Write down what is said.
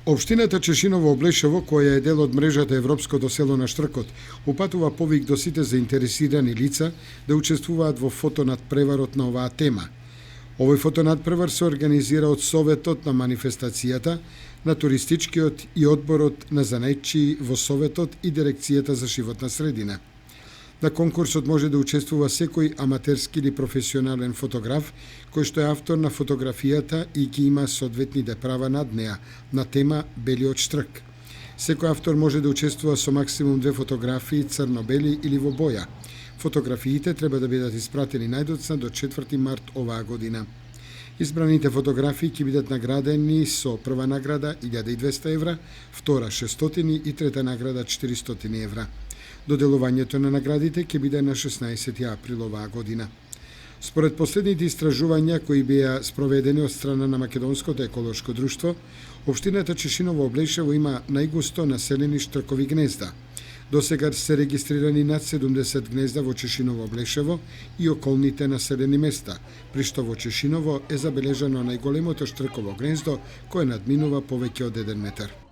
Општината Чешиново Облешево, која е дел од мрежата Европското село на Штркот, упатува повик до сите заинтересирани лица да учествуваат во фотонадпреварот на оваа тема. Овој фотонадпревар се организира од Советот на манифестацијата, на туристичкиот и одборот на занајдчии во Советот и Дирекцијата за животна средина. На конкурсот може да учествува секој аматерски или професионален фотограф кој што е автор на фотографијата и ги има соодветните права над неа на тема Белиот штрк. Секој автор може да учествува со максимум 2 фотографии црно-бели или во боја. Фотографиите треба да бидат испратени најдоцна до 4 март оваа година. Избраните фотографии ќе бидат наградени со прва награда 1200 евра, втора 600 и трета награда 400 евра. Доделувањето на наградите ќе биде на 16 април оваа година. Според последните истражувања кои беа спроведени од страна на Македонското еколошко друштво, општината Чешиново Облешево има најгусто населени штркови гнезда. До сега се регистрирани над 70 гнезда во Чешиново Облешево и околните населени места, при што во Чешиново е забележано најголемото штрково гнездо кое надминува повеќе од 1 метар.